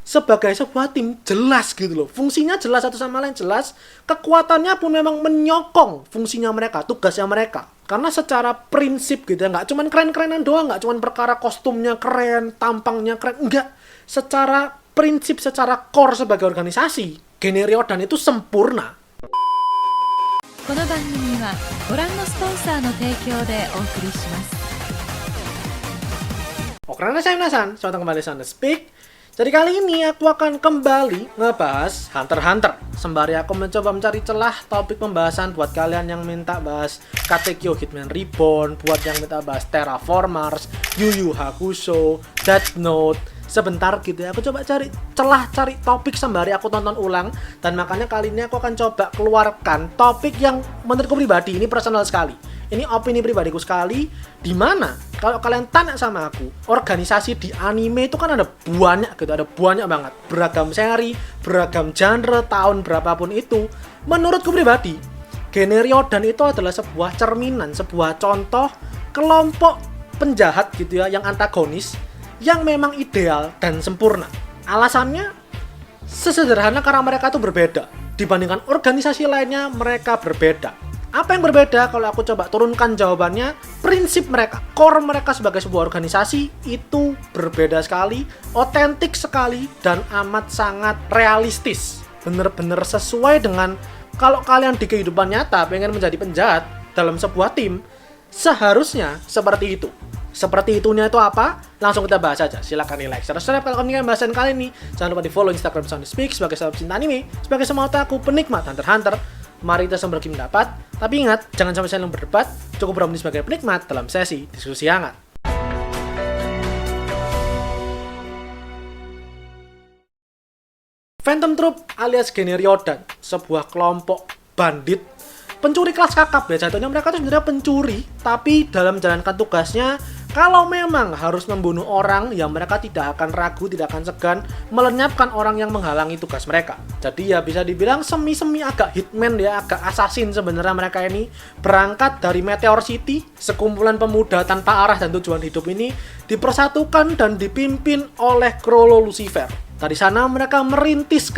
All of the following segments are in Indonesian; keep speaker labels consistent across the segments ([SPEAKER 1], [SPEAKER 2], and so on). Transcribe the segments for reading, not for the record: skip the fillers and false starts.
[SPEAKER 1] sebagai sebuah tim jelas gitu loh. Fungsinya jelas, satu sama lain jelas. Kekuatannya pun memang menyokong fungsinya mereka, tugasnya mereka. Karena secara prinsip gitu ya, nggak cuman keren-kerenan doang, nggak cuman perkara kostumnya keren, tampangnya keren, enggak. Secara prinsip, secara core sebagai organisasi, Gene Ryodan itu sempurna.
[SPEAKER 2] この番組はご覧のスポンサーの提供でお送りします。
[SPEAKER 1] Oke, saya Nasan, selamat kembali di Sana Speak. Jadi kali ini aku akan kembali ngebahas Hunter x Hunter. Sembari aku mencoba mencari celah topik pembahasan buat kalian yang minta bahas Katekyo Hitman Reborn, buat yang minta bahas Terraformers, Yu Yu Hakusho, Death Note. Sebentar gitu ya, aku coba cari celah, cari topik sembari aku tonton ulang. Dan makanya kali ini aku akan coba keluarkan topik yang menurutku pribadi, ini personal sekali. Ini opini pribadiku sekali, dimana kalau kalian tanya sama aku, organisasi di anime itu kan ada banyak gitu, ada banyak banget, beragam seri, beragam genre, tahun berapapun itu. Menurutku pribadi, Gene Ryodan itu adalah sebuah cerminan, sebuah contoh kelompok penjahat gitu ya, yang antagonis, yang memang ideal dan sempurna. Alasannya sesederhana karena mereka itu berbeda dibandingkan organisasi lainnya. Mereka berbeda. Apa yang berbeda? Kalau aku coba turunkan jawabannya, prinsip mereka, core mereka sebagai sebuah organisasi itu berbeda sekali, otentik sekali, dan amat sangat realistis. Bener-bener sesuai dengan kalau kalian di kehidupan nyata pengen menjadi penjahat dalam sebuah tim, seharusnya seperti itu. Seperti itunya itu apa? Langsung kita bahas aja. Silahkan di like, subscribe kalau kalian ingin bahasan kali ini. Jangan lupa di follow Instagram Sound Speak sebagai sahabat cinta anime, sebagai semua otaku penikmat Hunter x Hunter. Mari kita sama berbagi pendapat. Tapi ingat, jangan sampai saling berdebat. Cukup berani sebagai penikmat dalam sesi diskusi hangat. Phantom Troop alias Gene Ryodan, sebuah kelompok bandit pencuri kelas kakap ya. Jatuhnya mereka tuh sebenarnya pencuri, tapi dalam menjalankan tugasnya, kalau memang harus membunuh orang, ya mereka tidak akan ragu, tidak akan segan melenyapkan orang yang menghalangi tugas mereka. Jadi ya bisa dibilang semi-semi agak hitman ya, agak assassin sebenarnya mereka ini. Berangkat dari Meteor City, sekumpulan pemuda tanpa arah dan tujuan hidup ini dipersatukan dan dipimpin oleh Chrollo Lucifer. Dari sana mereka merintis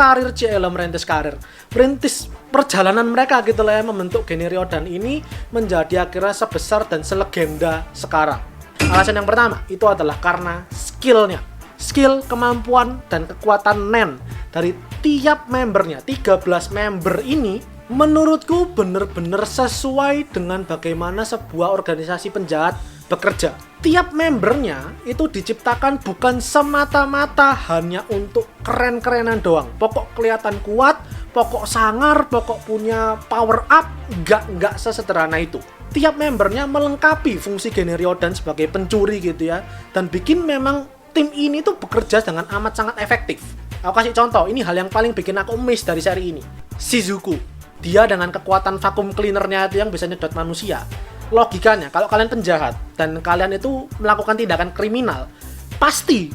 [SPEAKER 1] perjalanan mereka gitu lah ya, membentuk Gene Ryodan ini menjadi akhirnya sebesar dan selegenda sekarang. Alasan yang pertama itu adalah karena skillnya. Skill, kemampuan, dan kekuatan Nen dari tiap membernya, 13 member ini menurutku bener-bener sesuai dengan bagaimana sebuah organisasi penjahat bekerja. Tiap membernya itu diciptakan bukan semata-mata hanya untuk keren-kerenan doang. Pokok kelihatan kuat, pokok sangar, pokok punya power up, nggak sesederhana itu. Tiap membernya melengkapi fungsi Gene Ryodan sebagai pencuri gitu ya, dan bikin memang tim ini tuh bekerja dengan amat sangat efektif. Aku kasih contoh, ini hal yang paling bikin aku miss dari seri ini. Shizuku, dia dengan kekuatan vacuum cleanernya itu yang bisa nyedot manusia. Logikanya, kalau kalian penjahat dan kalian itu melakukan tindakan kriminal, pasti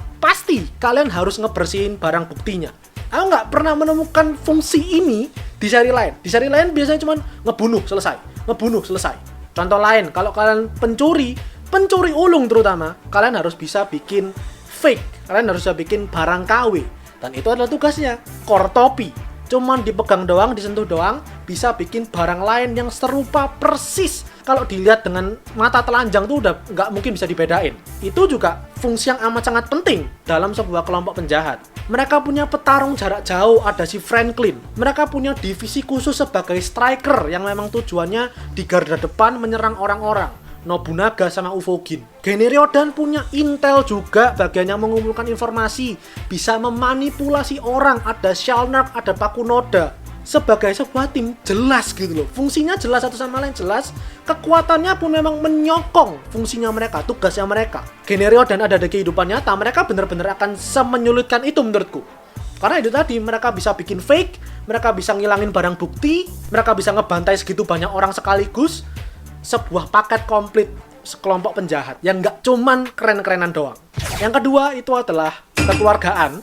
[SPEAKER 1] kalian harus ngebersihin barang buktinya. Aku nggak pernah menemukan fungsi ini di seri lain. Di seri lain biasanya cuma ngebunuh selesai. Contoh lain, kalau kalian pencuri ulung terutama, kalian harus bisa bikin fake, kalian harus bisa bikin barang KW, dan itu adalah tugasnya. Core topi, cuman dipegang doang, disentuh doang, bisa bikin barang lain yang serupa persis. Kalau dilihat dengan mata telanjang tuh udah nggak mungkin bisa dibedain. Itu juga fungsi yang amat sangat penting dalam sebuah kelompok penjahat. Mereka punya petarung jarak jauh, ada si Franklin. Mereka punya divisi khusus sebagai striker yang memang tujuannya di garda depan menyerang orang-orang. Nobunaga sama Ufogin. Gene Ryodan punya intel juga, bagian yang mengumpulkan informasi, bisa memanipulasi orang, ada Shalnark, ada Pakunoda. Sebagai sebuah tim jelas gitu loh, fungsinya jelas, satu sama lain jelas, kekuatannya pun memang menyokong fungsinya mereka, tugasnya mereka. Gene Ryodan ada di kehidupan nyata, mereka bener-bener akan semenyulitkan itu menurutku. Karena itu tadi, mereka bisa bikin fake, mereka bisa ngilangin barang bukti, mereka bisa ngebantai segitu banyak orang sekaligus. Sebuah paket komplit sekelompok penjahat yang nggak cuman keren-kerenan doang. Yang kedua itu adalah kekeluargaan,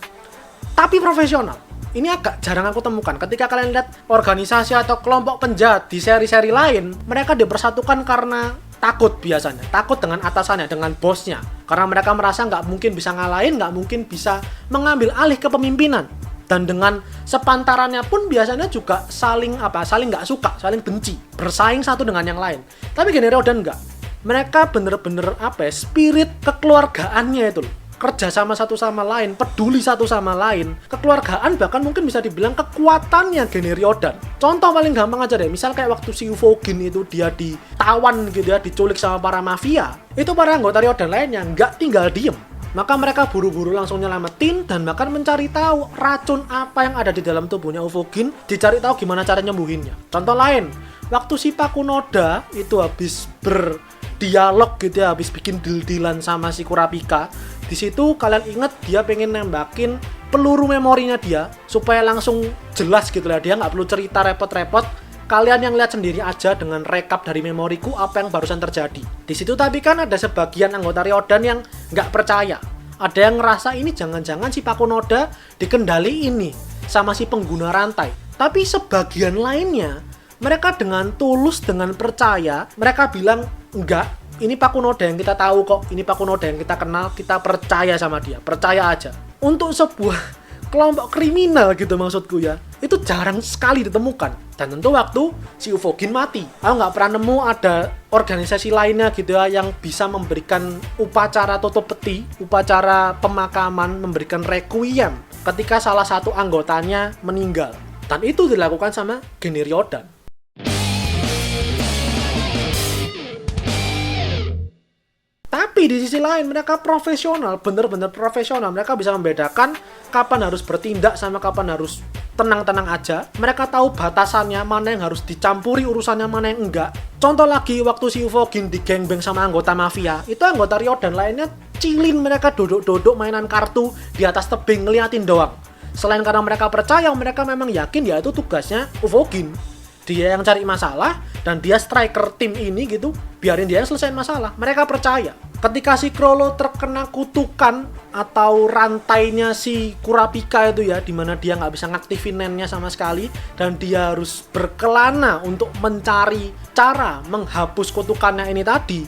[SPEAKER 1] tapi profesional. Ini agak jarang aku temukan. Ketika kalian lihat organisasi atau kelompok penjahat di seri-seri lain, mereka dipersatukan karena takut biasanya, takut dengan atasannya, dengan bosnya, karena mereka merasa nggak mungkin bisa ngalahin, nggak mungkin bisa mengambil alih kepemimpinan. Dan dengan sepantarannya pun biasanya juga saling nggak suka, saling benci, bersaing satu dengan yang lain. Tapi Gene Ryodan nggak. Mereka bener-bener spirit kekeluargaannya itu loh. Kerja sama satu sama lain, peduli satu sama lain, kekeluargaan, bahkan mungkin bisa dibilang kekuatannya Gene Ryodan. Contoh paling gampang aja deh, misal kayak waktu si Ufogin itu dia ditawan gitu ya, diculik sama para mafia, itu para anggota Ryodan lainnya nggak tinggal diem. Maka mereka buru-buru langsung nyelamatin dan bahkan mencari tahu racun apa yang ada di dalam tubuhnya Ufogin, dicari tahu gimana cara nyembuhinnya. Contoh lain, waktu si Pakunoda itu habis berdialog gitu ya, habis bikin deal-dealan sama si Kurapika, di situ kalian inget dia pengen nembakin peluru memorinya dia supaya langsung jelas gitu ya, dia nggak perlu cerita repot-repot. Kalian yang lihat sendiri aja dengan rekap dari memoriku apa yang barusan terjadi. Di situ tapi kan ada sebagian anggota Ryodan yang nggak percaya. Ada yang ngerasa ini jangan-jangan si Pakunoda dikendaliin nih sama si pengguna rantai. Tapi sebagian lainnya, mereka dengan tulus, dengan percaya, mereka bilang enggak, ini Pakunoda yang kita tahu kok, ini Pakunoda yang kita kenal, kita percaya sama dia, percaya aja. Untuk sebuah kelompok kriminal gitu maksudku ya, itu jarang sekali ditemukan. Dan tentu waktu si Ufogin mati, aku nggak pernah nemu ada organisasi lainnya gitu ya yang bisa memberikan upacara tutup peti, upacara pemakaman, memberikan requiem ketika salah satu anggotanya meninggal. Dan itu dilakukan sama Gene Ryodan. Tapi di sisi lain mereka profesional, bener-bener profesional. Mereka bisa membedakan kapan harus bertindak sama kapan harus tenang-tenang aja. Mereka tahu batasannya, mana yang harus dicampuri urusannya, mana yang enggak. Contoh lagi waktu si Ufogin digengbeng sama anggota mafia, itu anggota Ryodan lainnya chillin, mereka duduk-duduk mainan kartu di atas tebing ngeliatin doang. Selain karena mereka percaya, mereka memang yakin ya itu tugasnya Ufogin. Dia yang cari masalah dan dia striker tim ini gitu, biarin dia yang selesaiin masalah. Mereka percaya. Ketika si Chrollo terkena kutukan atau rantainya si Kurapika itu ya, dimana dia nggak bisa ngaktifin nennya sama sekali dan dia harus berkelana untuk mencari cara menghapus kutukannya ini tadi,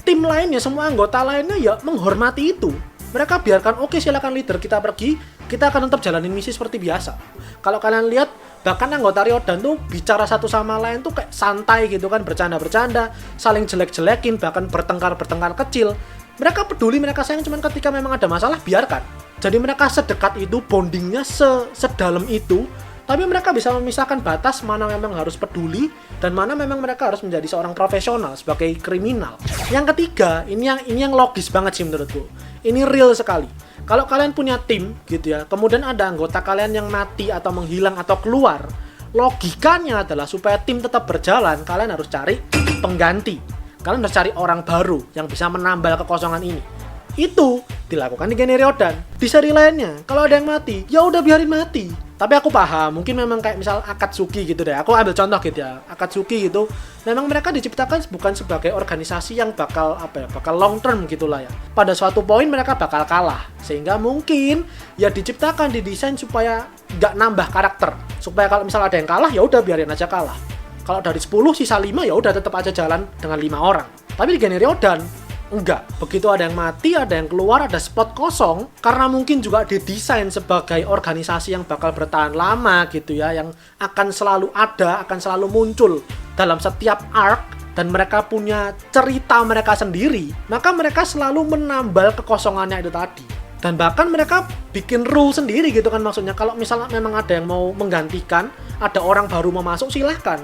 [SPEAKER 1] tim lainnya, semua anggota lainnya ya menghormati itu. Mereka biarkan, oke silakan leader, kita pergi, kita akan tetap jalanin misi seperti biasa. Kalau kalian lihat, bahkan anggota Ryodan tuh bicara satu sama lain tuh kayak santai gitu kan, bercanda-bercanda, saling jelek-jelekin, bahkan bertengkar-bertengkar kecil. Mereka peduli, mereka sayang, cuman ketika memang ada masalah, biarkan. Jadi mereka sedekat itu, bondingnya sedalam itu, tapi mereka bisa memisahkan batas mana memang harus peduli dan mana memang mereka harus menjadi seorang profesional sebagai kriminal. Yang ketiga, ini yang logis banget sih menurutku. Ini real sekali. Kalau kalian punya tim gitu ya, kemudian ada anggota kalian yang mati atau menghilang atau keluar, logikanya adalah supaya tim tetap berjalan, kalian harus cari pengganti. Kalian harus cari orang baru yang bisa menambal kekosongan ini. Itu dilakukan di Gene Ryodan. Di seri lainnya, kalau ada yang mati, ya udah biarin mati. Tapi aku paham, mungkin memang kayak misal Akatsuki gitu deh. Aku ambil contoh gitu ya. Akatsuki gitu, memang mereka diciptakan bukan sebagai organisasi yang bakal long term gitulah ya. Pada suatu poin mereka bakal kalah. Sehingga mungkin ya diciptakan, didesain supaya nggak nambah karakter. Supaya kalau misal ada yang kalah, ya udah biarin aja kalah. Kalau dari 10 sisa 5 ya udah tetap aja jalan dengan 5 orang. Tapi di Gene Ryodan enggak, begitu ada yang mati, ada yang keluar, ada spot kosong, karena mungkin juga didesain sebagai organisasi yang bakal bertahan lama gitu ya, yang akan selalu ada, akan selalu muncul dalam setiap arc, dan mereka punya cerita mereka sendiri, maka mereka selalu menambal kekosongannya itu tadi. Dan bahkan mereka bikin rule sendiri gitu kan, maksudnya kalau misalnya memang ada yang mau menggantikan, ada orang baru mau masuk, silahkan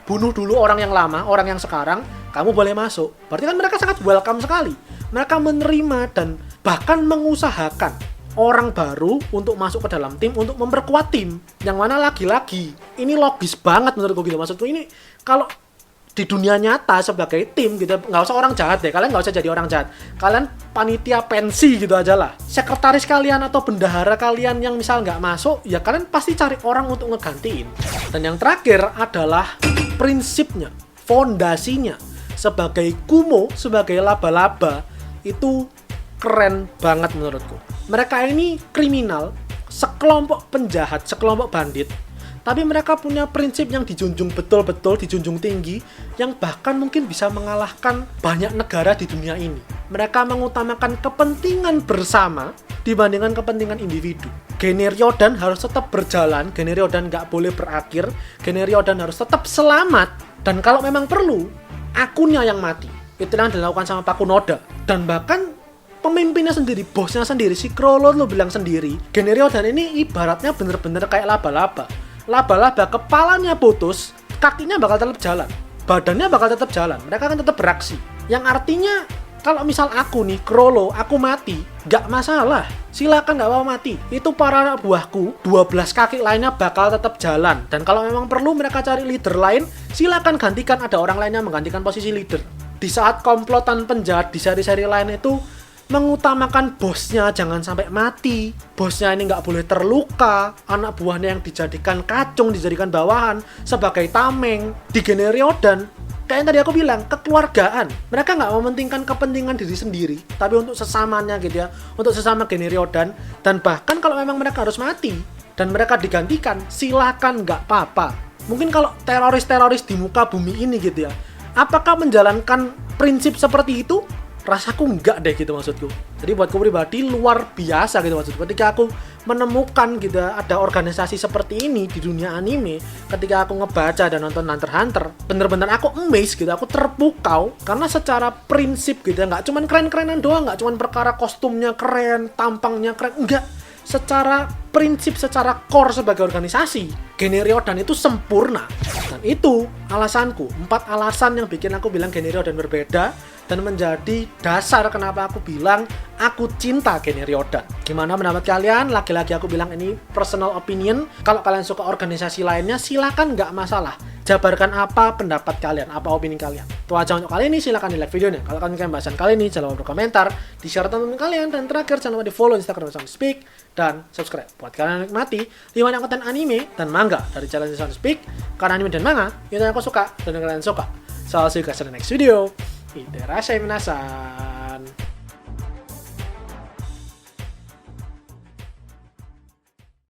[SPEAKER 1] bunuh dulu orang yang lama, orang yang sekarang, kamu boleh masuk. Berarti kan mereka sangat welcome sekali. Mereka menerima dan bahkan mengusahakan orang baru untuk masuk ke dalam tim, untuk memperkuat tim. Yang mana lagi-lagi, ini logis banget menurutku gitu. Maksudku ini, kalau di dunia nyata sebagai tim gitu, nggak usah orang jahat deh, kalian nggak usah jadi orang jahat, kalian panitia pensi gitu aja lah, sekretaris kalian atau bendahara kalian yang misal nggak masuk, ya kalian pasti cari orang untuk ngegantiin. Dan yang terakhir adalah prinsipnya, fondasinya, sebagai Kumo, sebagai laba-laba, itu keren banget menurutku. Mereka ini kriminal, sekelompok penjahat, sekelompok bandit, tapi mereka punya prinsip yang dijunjung betul-betul, dijunjung tinggi, yang bahkan mungkin bisa mengalahkan banyak negara di dunia ini. Mereka mengutamakan kepentingan bersama dibandingkan kepentingan individu. Gene Ryodan harus tetap berjalan, Gene Ryodan nggak boleh berakhir, Gene Ryodan harus tetap selamat, dan kalau memang perlu, akunnya yang mati. Itu yang dilakukan sama Pak Kunoda. Dan bahkan pemimpinnya sendiri, bosnya sendiri, si Chrollo lo bilang sendiri, Gene Ryodan ini ibaratnya bener-bener kayak laba-laba. Laba-laba, kepalanya putus, kakinya bakal tetap jalan, badannya bakal tetap jalan, mereka akan tetap beraksi. Yang artinya, kalau misal aku nih, Chrollo, aku mati, gak masalah, silakan gak mau mati. Itu para buahku, 12 kaki lainnya bakal tetap jalan. Dan kalau memang perlu mereka cari leader lain, silakan gantikan, ada orang lainnya menggantikan posisi leader. Di saat komplotan penjahat di seri-seri lain itu mengutamakan bosnya jangan sampai mati, bosnya ini nggak boleh terluka, anak buahnya yang dijadikan kacung, dijadikan bawahan sebagai tameng. Di Gene Ryodan, kayak yang tadi aku bilang, kekeluargaan. Mereka nggak mementingkan kepentingan diri sendiri, tapi untuk sesamanya gitu ya, untuk sesama Gene Ryodan. Dan bahkan kalau memang mereka harus mati dan mereka digantikan, silakan, nggak apa-apa. Mungkin kalau teroris-teroris di muka bumi ini gitu ya, apakah menjalankan prinsip seperti itu? Rasaku enggak deh gitu maksudku. Jadi buatku pribadi luar biasa gitu maksudku. Ketika aku menemukan gitu ada organisasi seperti ini di dunia anime, ketika aku ngebaca dan nonton Hunter x Hunter, bener-bener aku amazed gitu, aku terpukau karena secara prinsip gitu ya, nggak cuman keren-kerenan doang, nggak cuman perkara kostumnya keren, tampangnya keren, enggak. Secara prinsip, secara core sebagai organisasi, Gene Ryodan itu sempurna. Dan itu alasanku, 4 alasan yang bikin aku bilang Gene Ryodan berbeda dan menjadi dasar kenapa aku bilang aku cinta Gene Ryodan. Gimana pendapat kalian? Lagi-lagi aku bilang ini personal opinion. Kalau kalian suka organisasi lainnya, silakan, nggak masalah. Jabarkan apa pendapat kalian, apa opini kalian. Itu aja untuk kali ini, silakan di like videonya. Kalau kalian suka bahasan kali ini, jangan lupa berkomentar, di-share teman-teman kalian, dan terakhir jangan lupa di-follow Instagram Sound Speak dan subscribe. Buat kalian yang menikmati 5 konten anime dan manga dari channel Sound Speak, karena anime dan manga itu yang aku suka dan yang kalian suka. So, see you guys in the next video. Itterasshai minasan.